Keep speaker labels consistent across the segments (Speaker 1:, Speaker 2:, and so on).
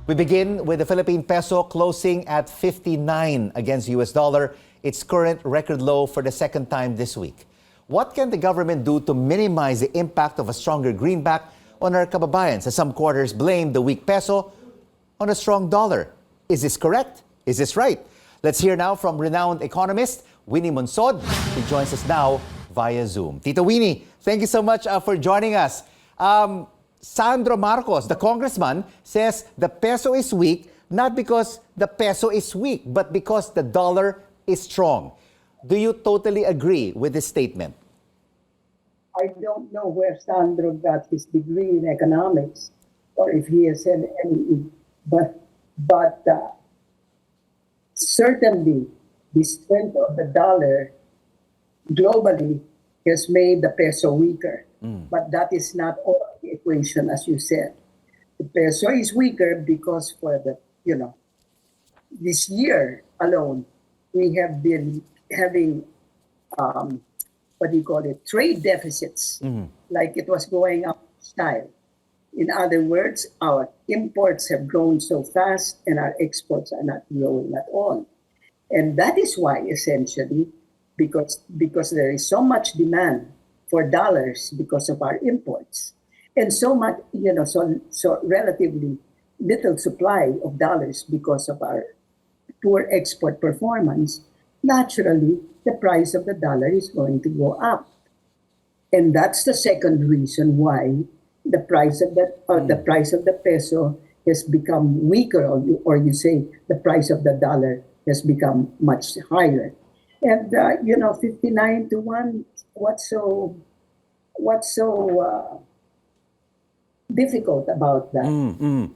Speaker 1: We begin with the Philippine peso closing at 59 against US dollar, its current record low for the second time this week. What can the government do to minimize the impact of a stronger greenback on our kababayans, as some quarters blame the weak peso on a strong dollar? Is this correct? Is this right? Let's hear now from renowned economist Winnie Monsod, who joins us now via Zoom. Tito Winnie, thank you so much for joining us. Sandro Marcos, the congressman, says the peso is weak not because the peso is weak, but because the dollar is strong. Do you totally agree with this statement?
Speaker 2: I don't know where Sandro got his degree in economics, or if he has had any, but certainly the strength of the dollar globally has made the peso weaker. But that is not all the equation, as you said. The peso is weaker because for the, this year alone, we have been having, trade deficits, like it was going up style. In other words, our imports have grown so fast and our exports are not growing at all. And that is why, essentially, because there is so much demand for dollars because of our imports, and so much, so relatively little supply of dollars because of our poor export performance, naturally, the price of the dollar is going to go up. And that's the second reason why the price of the peso has become weaker, or you say the price of the dollar has become much higher. And 59 to 1, what's so difficult about that?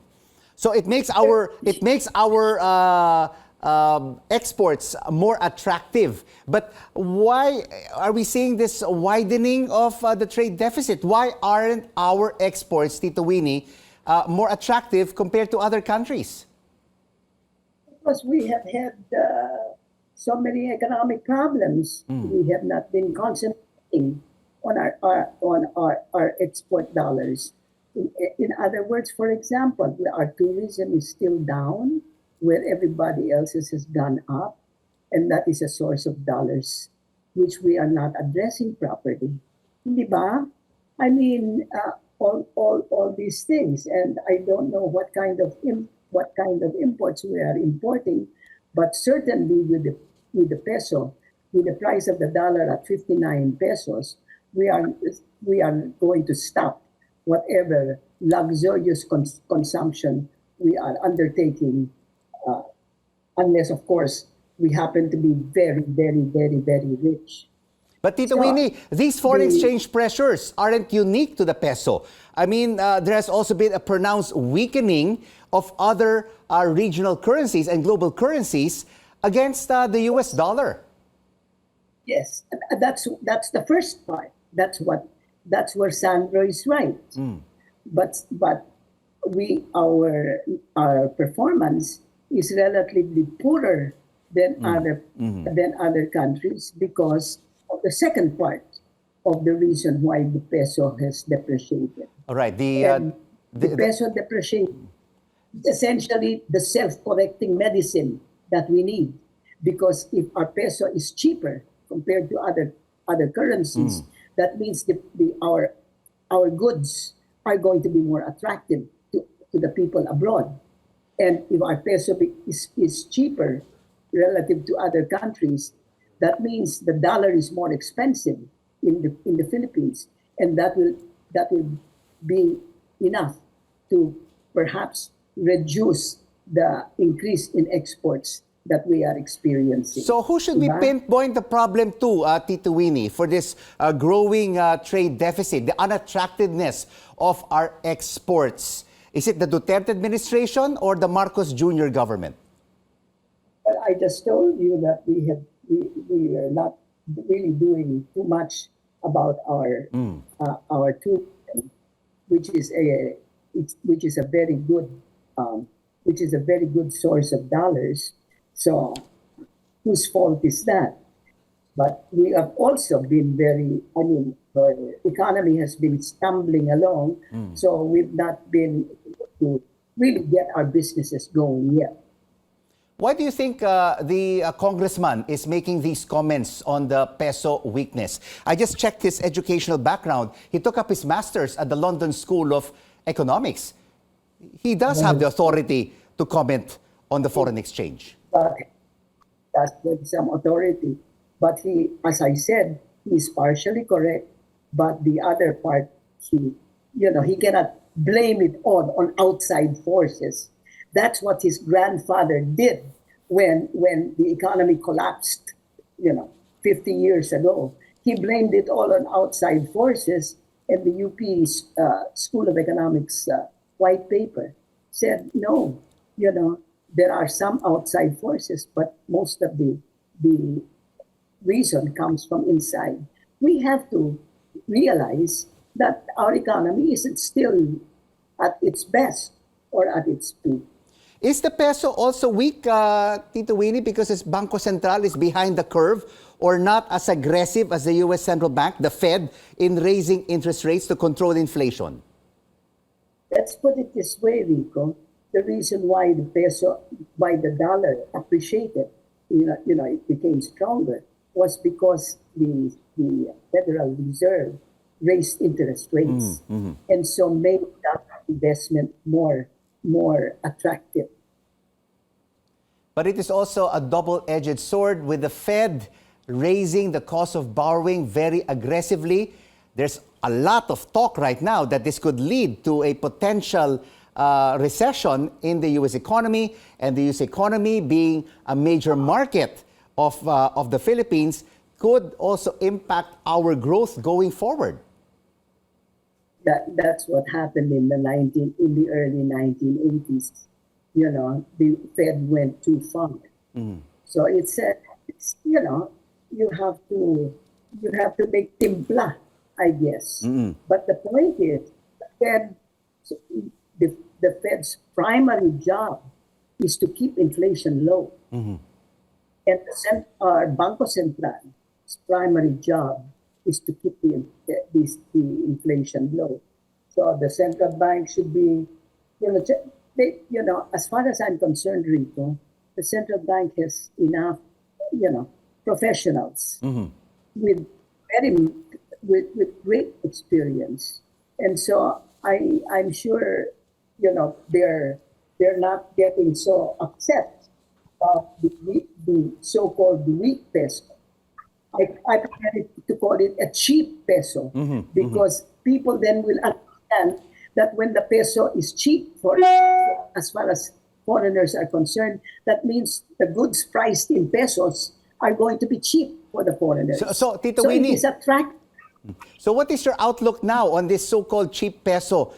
Speaker 1: So it makes our exports more attractive. But why are we seeing this widening of the trade deficit? Why aren't our exports, Tito Winnie, more attractive compared to other countries?
Speaker 2: Because we have had so many economic problems. We have not been concentrating on our export dollars. In other words, for example, our tourism is still down where everybody else's has gone up, and that is a source of dollars which we are not addressing properly. Di ba? I mean, all these things, and I don't know what kind of imports we are importing, but certainly with the peso, with the price of the dollar at 59 pesos, we are going to stop whatever luxurious consumption we are undertaking, unless, of course, we happen to be very, very, very, very rich.
Speaker 1: But Tito Winnie, these foreign exchange pressures aren't unique to the peso. I mean, there has also been a pronounced weakening of other regional currencies and global currencies against the US dollar.
Speaker 2: Yes, that's the first part. That's where Sandro is right. But our performance is relatively poorer than other countries because of the second part of the reason why the peso has depreciated.
Speaker 1: All right,
Speaker 2: the peso depreciation is essentially the self-correcting medicine that we need, because if our peso is cheaper compared to other currencies, that means our goods are going to be more attractive to the people abroad. And if our peso is cheaper relative to other countries, that means the dollar is more expensive in the Philippines, and that will be enough to perhaps reduce the increase in exports that we are experiencing.
Speaker 1: So who should we pinpoint the problem to, Tito Winnie, for this growing trade deficit, the unattractiveness of our exports? Is it the Duterte administration or the Marcos Jr. government?
Speaker 2: Well, I just told you that we are not really doing too much about our tourism, which is a very good source of dollars. So whose fault is that? But we have also been the economy has been stumbling along, so we've not been able to really get our businesses going yet.
Speaker 1: Why do you think the congressman is making these comments on the peso weakness? I just checked his educational background. He took up his master's at the London School of Economics. He does have the authority to comment on the foreign exchange.
Speaker 2: But that's with some authority. But he, as I said, he's partially correct. But the other part, he cannot blame it all on outside forces. That's what his grandfather did when the economy collapsed, 50 years ago. He blamed it all on outside forces, and the UP's School of Economics white paper said, no, there are some outside forces, but most of the reason comes from inside. We have to realize that our economy isn't still at its best or at its peak.
Speaker 1: Is the peso also weak, Tito Winnie, because its Banco Central is behind the curve or not as aggressive as the U.S. Central Bank, the Fed, in raising interest rates to control inflation?
Speaker 2: Let's put it this way, Rico. The reason why the dollar appreciated, it became stronger, was because the Federal Reserve raised interest rates, and so made that investment more attractive.
Speaker 1: But it is also a double-edged sword with the Fed raising the cost of borrowing very aggressively. There's a lot of talk right now that this could lead to a potential recession in the U.S. economy, and the U.S. economy being a major market of the Philippines could also impact our growth going forward.
Speaker 2: That's what happened in the early 1980s. The Fed went too far. So it's you have to make timpla, I guess. But the point is, the Fed's primary job is to keep inflation low, and our Banco Central's primary job is to keep the inflation low. So the central bank should be, as far as I'm concerned, Rico, the central bank has enough, professionals with great experience, and so I'm sure, they're not getting so upset about the so-called weak peso. I prefer to call it a cheap peso, because people then will understand that when the peso is cheap, as far as foreigners are concerned, that means the goods priced in pesos are going to be cheap for the foreigners.
Speaker 1: So Tito Winnie,
Speaker 2: it is attractive.
Speaker 1: So what is your outlook now on this so-called cheap peso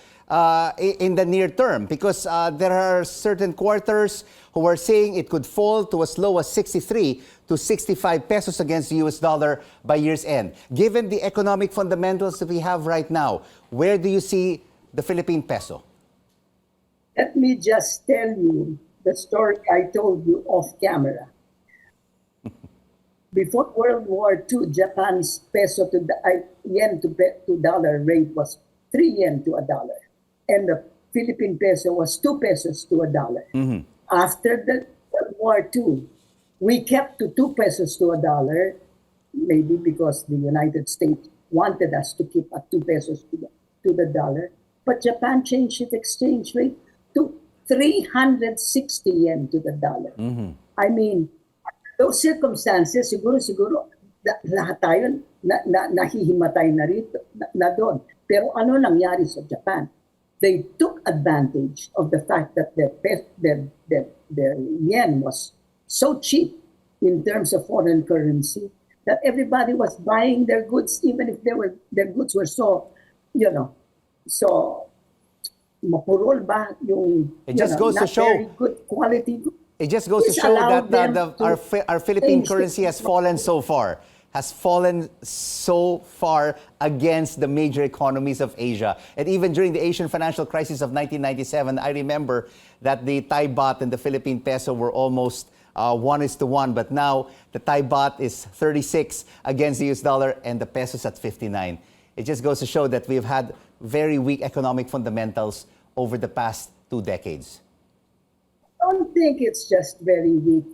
Speaker 1: in the near term? Because there are certain quarters who are saying it could fall to as low as 63 to 65 pesos against the US dollar by year's end. Given the economic fundamentals that we have right now, where do you see the Philippine peso?
Speaker 2: Let me just tell you the story I told you off camera. Before World War II, Japan's peso to yen to dollar rate was 3 yen to a dollar, and the Philippine peso was 2 pesos to a dollar. After the World War II, we kept to 2 pesos to a dollar, maybe because the United States wanted us to keep at 2 pesos to the dollar. But Japan changed its exchange rate to 360 yen to the dollar. I mean, those circumstances, siguro, lahat tayo nahihimatay na rito, na doon. Pero ano nangyari sa Japan? They took advantage of the fact that the yen was so cheap in terms of foreign currency that everybody was buying their goods, even if their goods were so mapurol ba yung
Speaker 1: it just goes to show
Speaker 2: very good quality.
Speaker 1: It just goes to show that our Philippine currency has fallen so far. Against the major economies of Asia. And even during the Asian financial crisis of 1997, I remember that the Thai baht and the Philippine peso were almost 1:1. But now the Thai baht is 36 against the US dollar and the peso is at 59. It just goes to show that we've had very weak economic fundamentals over the past 2 decades?
Speaker 2: I don't think it's just very weak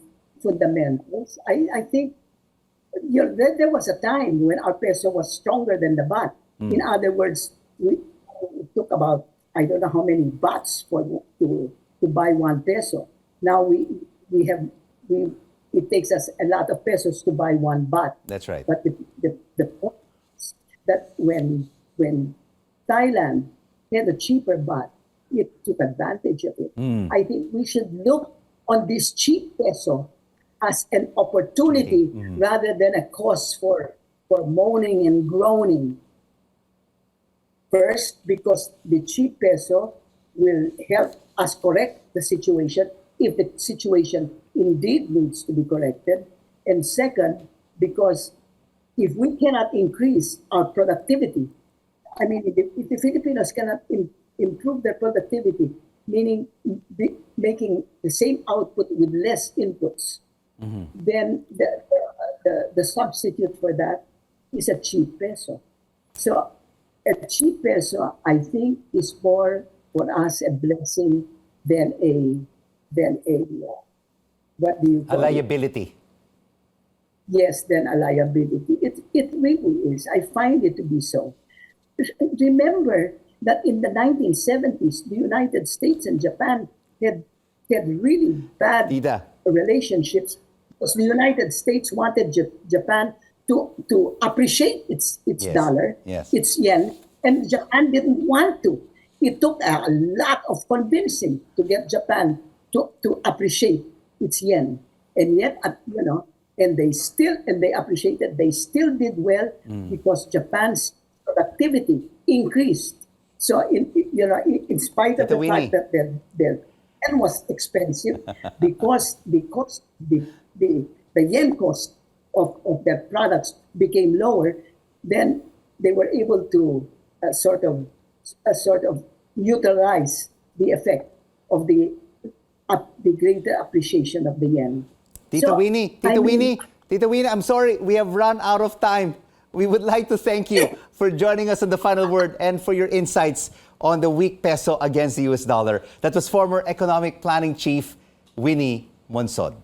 Speaker 2: fundamentals. I think there was a time when our peso was stronger than the baht. In other words, we took about, I don't know how many bahts to buy 1 peso. Now it takes us a lot of pesos to buy 1 baht.
Speaker 1: That's right.
Speaker 2: But the point is that when Thailand had a cheaper baht, it took advantage of it. I think we should look on this cheap peso as an opportunity rather than a cause for moaning and groaning. First, because the cheap peso will help us correct the situation if the situation indeed needs to be corrected. And second, because if we cannot increase our productivity, I mean, if the Filipinos cannot improve their productivity, meaning making the same output with less inputs, then the substitute for that is a cheap peso. So a cheap peso, I think, is more for us a blessing than a what do you call
Speaker 1: A liability.
Speaker 2: Yes, than a liability. It really is. I find it to be so. Remember that in the 1970s, the United States and Japan had really bad relationships because the United States wanted Japan to appreciate its dollar, its yen, and Japan didn't want to. It took a lot of convincing to get Japan to appreciate its yen, and yet and they appreciated. They still did well because Japan's productivity increased. So in spite of the fact that their yen was expensive, because the yen cost of their products became lower, then they were able to sort of neutralize the effect of the greater appreciation of the yen.
Speaker 1: Tita Winnie, I'm sorry, we have run out of time. We would like to thank you for joining us on The Final Word and for your insights on the weak peso against the US dollar. That was former Economic Planning Chief Winnie Monsod.